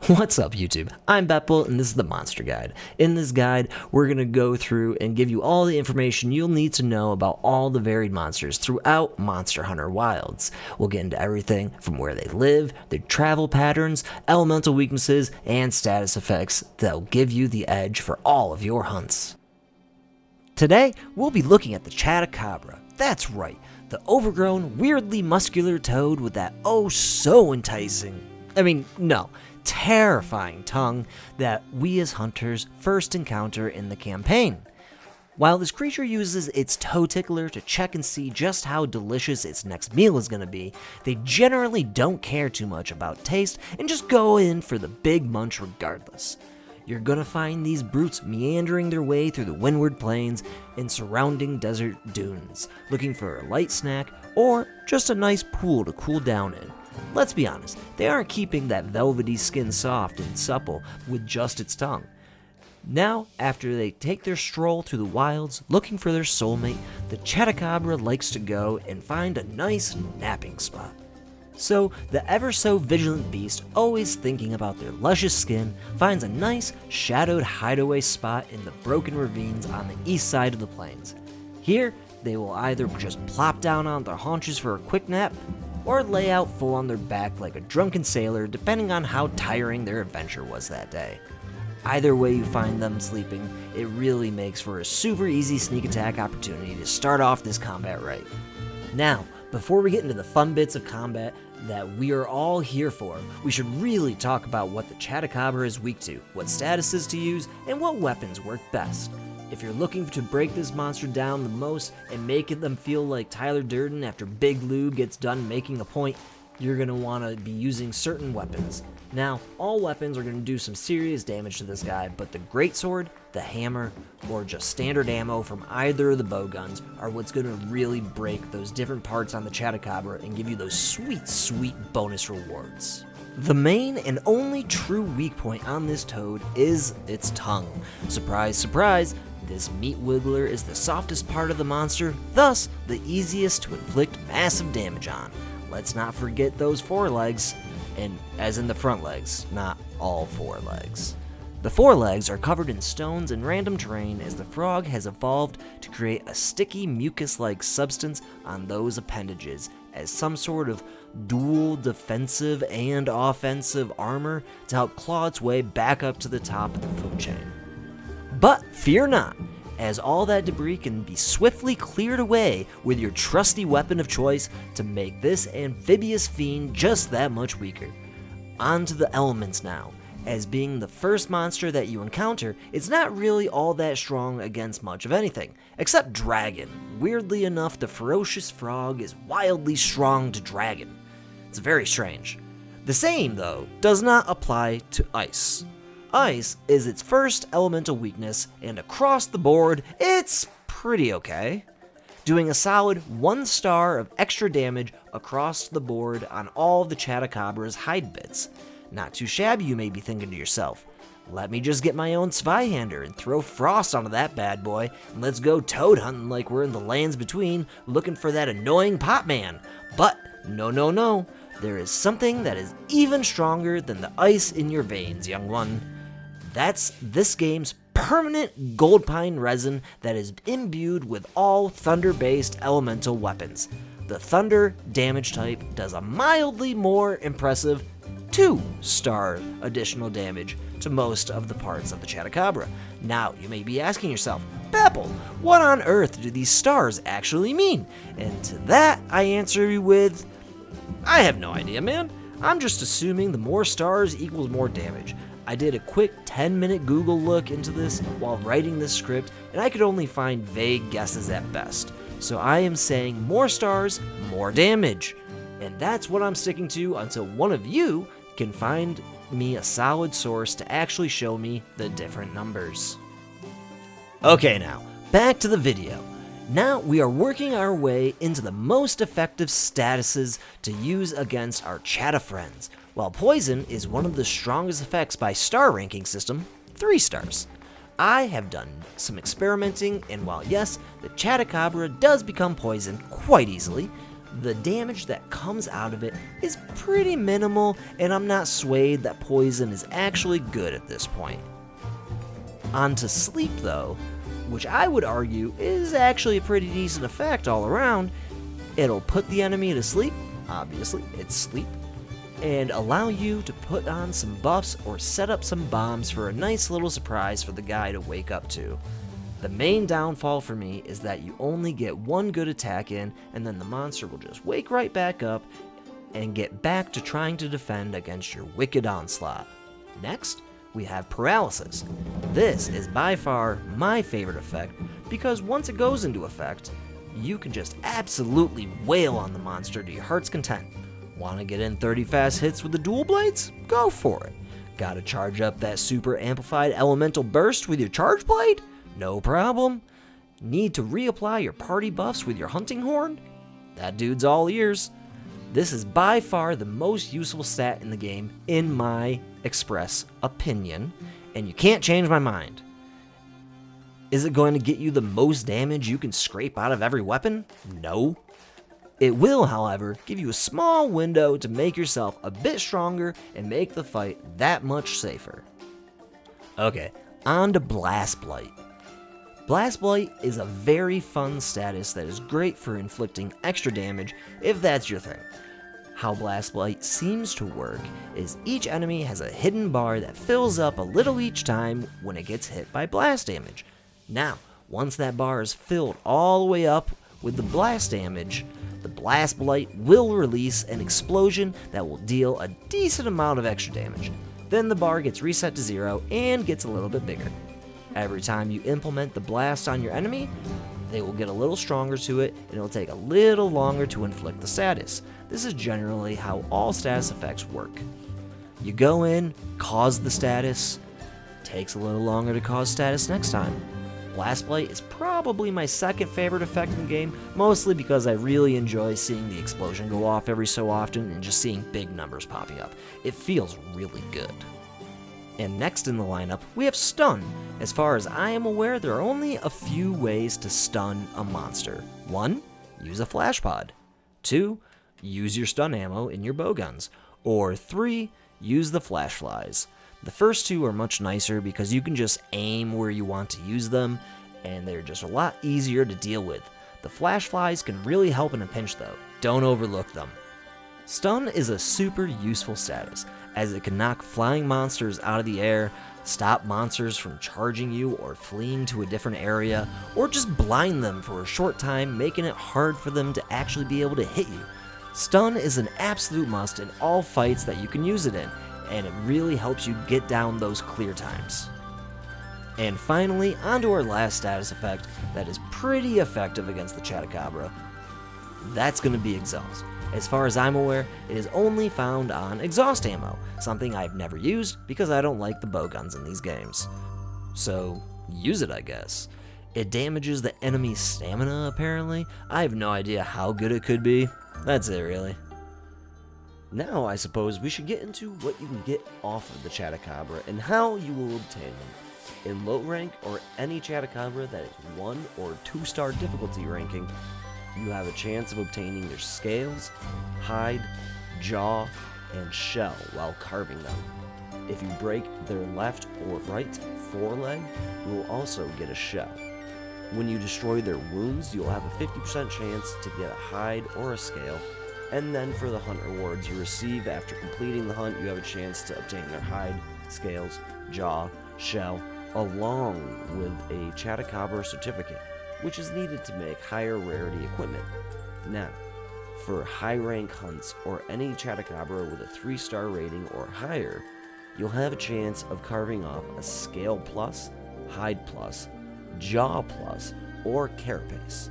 What's up, YouTube? I'm Beppell, and this is the Monster Guide. In this guide, we're going to go through and give you all the information you'll need to know about all the varied monsters throughout Monster Hunter Wilds. We'll get into everything from where they live, their travel patterns, elemental weaknesses, and status effects that'll give you the edge for all of your hunts. Today, we'll be looking at the Chatacabra. That's right, the overgrown, weirdly muscular toad with that terrifying tongue that we as hunters first encounter in the campaign. While this creature uses its toe tickler to check and see just how delicious its next meal is going to be, they generally don't care too much about taste and just go in for the big munch regardless. You're going to find these brutes meandering their way through the windward plains and surrounding desert dunes, looking for a light snack or just a nice pool to cool down in. Let's be honest, they aren't keeping that velvety skin soft and supple with just its tongue. Now, after they take their stroll through the wilds looking for their soulmate, the Chatacabra likes to go and find a nice napping spot. So, the ever-so-vigilant beast, always thinking about their luscious skin, finds a nice, shadowed hideaway spot in the broken ravines on the east side of the plains. Here, they will either just plop down on their haunches for a quick nap, or lay out full on their back like a drunken sailor, depending on how tiring their adventure was that day. Either way you find them sleeping, it really makes for a super easy sneak attack opportunity to start off this combat right. Now, before we get into the fun bits of combat that we are all here for, we should really talk about what the Chatacabra is weak to, what statuses to use, and what weapons work best. If you're looking to break this monster down the most and making them feel like Tyler Durden after Big Lou gets done making a point, you're going to want to be using certain weapons. Now, all weapons are going to do some serious damage to this guy, but the greatsword, the hammer, or just standard ammo from either of the bowguns are what's going to really break those different parts on the Chatacabra and give you those sweet, sweet bonus rewards. The main and only true weak point on this toad is its tongue. Surprise, surprise! This meat wiggler is the softest part of the monster, thus the easiest to inflict massive damage on. Let's not forget those forelegs, and as in the front legs, not all four legs. The forelegs are covered in stones and random terrain as the frog has evolved to create a sticky mucus-like substance on those appendages as some sort of dual defensive and offensive armor to help claw its way back up to the top of the food chain. But fear not, as all that debris can be swiftly cleared away with your trusty weapon of choice to make this amphibious fiend just that much weaker. On to the elements now. As being the first monster that you encounter, it's not really all that strong against much of anything, except dragon. Weirdly enough, the ferocious frog is wildly strong to dragon. It's very strange. The same, though, does not apply to ice. Ice is its first elemental weakness, and across the board, it's pretty okay. Doing a solid 1 star of extra damage across the board on all of the Chatacabra's hide bits. Not too shabby, you may be thinking to yourself. Let me just get my own Zweihander and throw frost onto that bad boy, and let's go toad hunting like we're in the lands between, looking for that annoying pot man. But no. There is something that is even stronger than the ice in your veins, young one. That's this game's permanent gold pine resin that is imbued with all thunder-based elemental weapons. The thunder damage type does a mildly more impressive 2-star additional damage to most of the parts of the Chatacabra. Now, you may be asking yourself, Beppell, what on earth do these stars actually mean? And to that, I answer you with, I have no idea, man. I'm just assuming the more stars equals more damage. I did a quick 10-minute Google look into this while writing this script, and I could only find vague guesses at best. So I am saying more stars, more damage. And that's what I'm sticking to until one of you can find me a solid source to actually show me the different numbers. Okay, now, back to the video. Now we are working our way into the most effective statuses to use against our Chata friends. While poison is one of the strongest effects by star ranking system, 3 stars. I have done some experimenting, and while yes, the Chatacabra does become poisoned quite easily, The damage that comes out of it is pretty minimal, and I'm not swayed that poison is actually good at this point. On to sleep though, which I would argue is actually a pretty decent effect all around. It'll put the enemy to sleep, obviously, it's sleep, and allow you to put on some buffs or set up some bombs for a nice little surprise for the guy to wake up to. The main downfall for me is that you only get one good attack in, and then the monster will just wake right back up and get back to trying to defend against your wicked onslaught. Next, we have paralysis. This is by far my favorite effect because once it goes into effect, you can just absolutely wail on the monster to your heart's content. Want to get in 30 fast hits with the dual blades? Go for it. Gotta charge up that super amplified elemental burst with your charge blade? No problem. Need to reapply your party buffs with your hunting horn? That dude's all ears. This is by far the most useful stat in the game, in my express opinion, and you can't change my mind. Is it going to get you the most damage you can scrape out of every weapon? No. It will, however, give you a small window to make yourself a bit stronger and make the fight that much safer. Okay, on to Blast Blight. Blast Blight is a very fun status that is great for inflicting extra damage if that's your thing. How Blast Blight seems to work is each enemy has a hidden bar that fills up a little each time when it gets hit by blast damage. Now, once that bar is filled all the way up with the blast damage, the Blast Blight will release an explosion that will deal a decent amount of extra damage. Then the bar gets reset to 0 and gets a little bit bigger. Every time you implement the blast on your enemy, they will get a little stronger to it, and it'll take a little longer to inflict the status. This is generally how all status effects work. You go in, cause the status, takes a little longer to cause status next time. Blast Blight is probably my second favorite effect in the game, mostly because I really enjoy seeing the explosion go off every so often and just seeing big numbers popping up. It feels really good. And next in the lineup, we have Stun. As far as I am aware, there are only a few ways to stun a monster. 1. Use a flash pod. 2. Use your stun ammo in your bowguns. Or 3. Use the flash flies. The first two are much nicer because you can just aim where you want to use them, and they're just a lot easier to deal with. The flash flies can really help in a pinch though. Don't overlook them. Stun is a super useful status, as it can knock flying monsters out of the air, stop monsters from charging you or fleeing to a different area, or just blind them for a short time, making it hard for them to actually be able to hit you. Stun is an absolute must in all fights that you can use it in, and it really helps you get down those clear times. And finally, onto our last status effect that is pretty effective against the Chatacabra. That's going to be Exhaust. As far as I'm aware, it is only found on exhaust ammo, something I've never used because I don't like the bowguns in these games. So, use it I guess. It damages the enemy's stamina apparently. I have no idea how good it could be. That's it really. Now I suppose we should get into what you can get off of the Chatacabra and how you will obtain them. In low rank or any Chatacabra that is 1 or 2-star difficulty ranking, you have a chance of obtaining their scales, hide, jaw, and shell while carving them. If you break their left or right foreleg, you will also get a shell. When you destroy their wounds, you'll have a 50% chance to get a hide or a scale, and then for the hunt rewards you receive after completing the hunt, you have a chance to obtain their hide, scales, jaw, shell, along with a Chatacabra certificate, which is needed to make higher rarity equipment. Now, for high rank hunts or any Chatacabra with a 3-star rating or higher, you'll have a chance of carving off a Scale Plus, Hide Plus, Jaw Plus, or Carapace.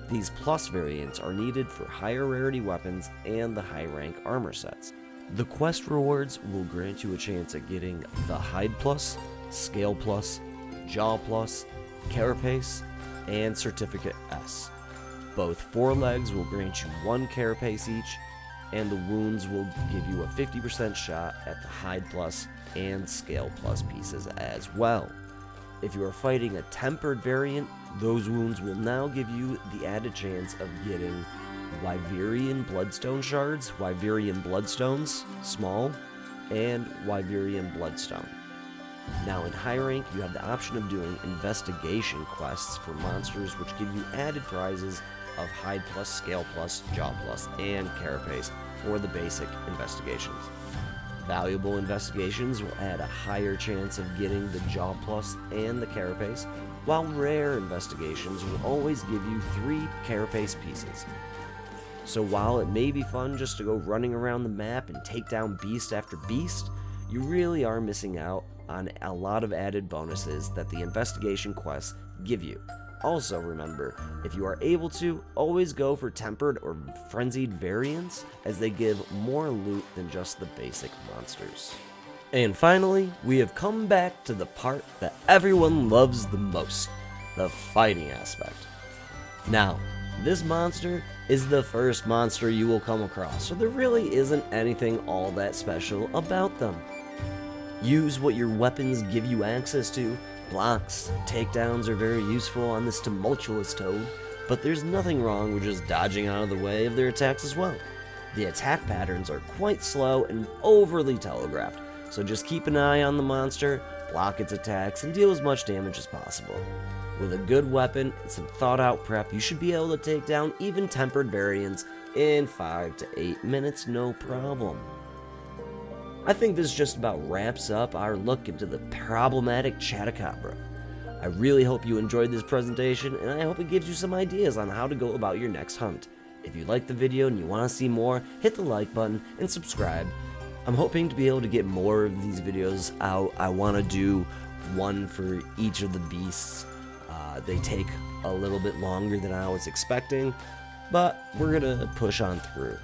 These plus variants are needed for higher rarity weapons and the high rank armor sets. The quest rewards will grant you a chance at getting the Hide Plus, Scale Plus, Jaw Plus, Carapace, and Certificate S. Both forelegs will grant you 1 Carapace each, and the wounds will give you a 50% shot at the Hide Plus and Scale Plus pieces as well. If you are fighting a tempered variant, those wounds will now give you the added chance of getting Wyverian Bloodstone Shards, Wyverian Bloodstones, small, and Wyverian Bloodstone. Now in high rank, you have the option of doing investigation quests for monsters which give you added prizes of hide plus, scale plus, jaw plus, and carapace for the basic investigations. Valuable investigations will add a higher chance of getting the jaw plus and the carapace, while rare investigations will always give you 3 carapace pieces. So while it may be fun just to go running around the map and take down beast after beast, you really are missing out on a lot of added bonuses that the investigation quests give you. Also remember, if you are able to, always go for tempered or frenzied variants, as they give more loot than just the basic monsters. And finally, we have come back to the part that everyone loves the most, the fighting aspect. Now, this monster is the first monster you will come across, so there really isn't anything all that special about them. Use what your weapons give you access to. Blocks, takedowns are very useful on this tumultuous toad, but there's nothing wrong with just dodging out of the way of their attacks as well. The attack patterns are quite slow and overly telegraphed, so just keep an eye on the monster, block its attacks, and deal as much damage as possible. With a good weapon and some thought out prep, you should be able to take down even tempered variants in 5 to 8 minutes, no problem. I think this just about wraps up our look into the problematic Chatacabra. I really hope you enjoyed this presentation, and I hope it gives you some ideas on how to go about your next hunt. If you liked the video and you want to see more, hit the like button and subscribe. I'm hoping to be able to get more of these videos out. I want to do one for each of the beasts. They take a little bit longer than I was expecting, but we're going to push on through.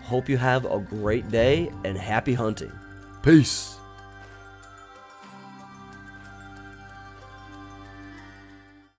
Hope you have a great day and happy hunting. Peace.